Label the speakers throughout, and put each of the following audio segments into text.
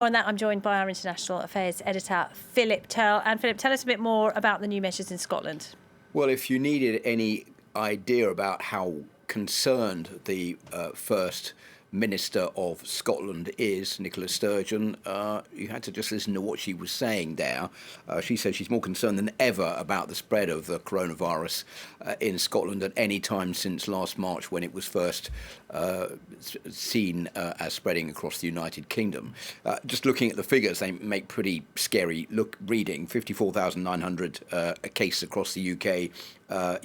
Speaker 1: On that, I'm joined by our International Affairs editor, Philip Turle. And Philip, tell us a bit more about the new measures in Scotland.
Speaker 2: Well, if you needed any idea about how concerned the First Minister of Scotland is, Nicola Sturgeon, you had to just listen to what she was saying there. She said she's more concerned than ever about the spread of the coronavirus in Scotland at any time since last March, when it was first seen as spreading across the United Kingdom. Just looking at the figures, they make pretty scary reading. 54,900 cases across the UK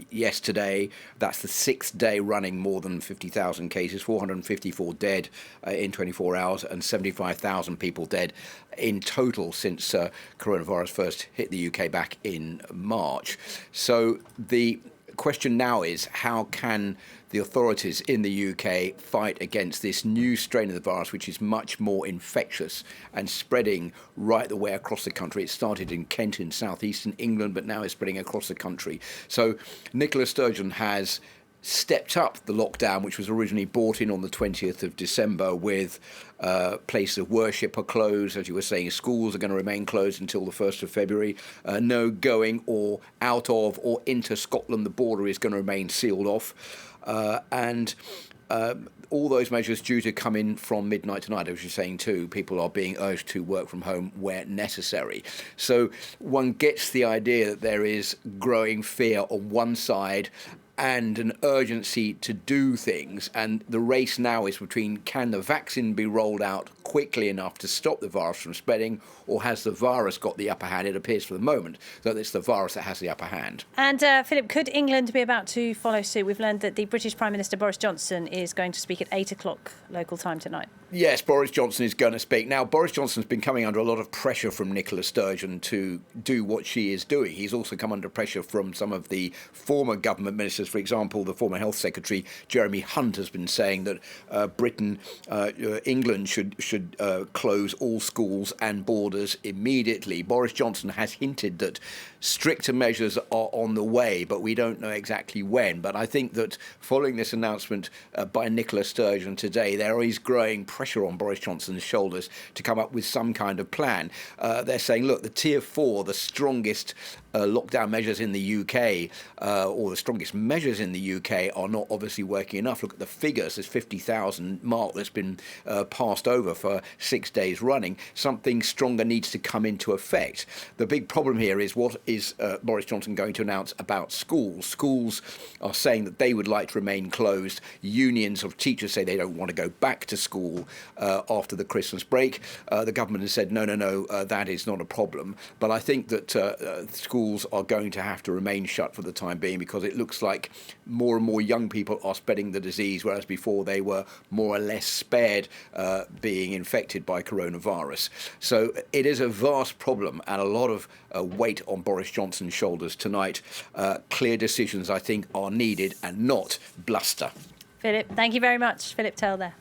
Speaker 2: yesterday. That's the sixth day running more than 50,000 cases, 454 dead in 24 hours, and 75,000 people dead in total since coronavirus first hit the UK back in March. So the question now is, how can the authorities in the UK fight against this new strain of the virus, which is much more infectious and spreading right the way across the country? It started in Kent in southeastern England, but now it's spreading across the country. So Nicola Sturgeon has stepped up the lockdown, which was originally brought in on the 20th of December, with places of worship are closed. As you were saying, schools are going to remain closed until the 1st of February. No going or out of or into Scotland. The border is going to remain sealed off. And all those measures due to come in from midnight tonight. As you're saying too, people are being urged to work from home where necessary. So one gets the idea that there is growing fear on one side and an urgency to do things. And the race now is between, can the vaccine be rolled out quickly enough to stop the virus from spreading, or has the virus got the upper hand? It appears for the moment that it's the virus that has the upper hand.
Speaker 1: And Philip, could England be about to follow suit? We've learned that the British Prime Minister Boris Johnson is going to speak at 8 o'clock local time tonight.
Speaker 2: Yes, Boris Johnson is going to speak. Now, Boris Johnson's been coming under a lot of pressure from Nicola Sturgeon to do what she is doing. He's also come under pressure from some of the former government ministers. For example, the former Health Secretary, Jeremy Hunt, has been saying that England should close all schools and borders immediately. Boris Johnson has hinted that stricter measures are on the way, but we don't know exactly when. But I think that following this announcement by Nicola Sturgeon today, there is growing pressure on Boris Johnson's shoulders to come up with some kind of plan. They're saying, look, the Tier 4, the strongest lockdown measures in the UK, or the strongest measures in the UK, are not obviously working enough. Look at the figures. There's 50,000 mark that's been passed over for 6 days running. Something stronger needs to come into effect. The big problem here is, what is Boris Johnson going to announce about schools? Schools are saying that they would like to remain closed. Unions of teachers say they don't want to go back to school after the Christmas break. The government has said, no, that is not a problem. But I think that schools are going to have to remain shut for the time being, because it looks like more and more young people are spreading the disease, whereas before they were more or less spared being infected by coronavirus. So it is a vast problem, and a lot of weight on Boris Johnson's shoulders tonight. Clear decisions, I think, are needed, and not bluster.
Speaker 1: Philip, thank you very much. Philip Turle there.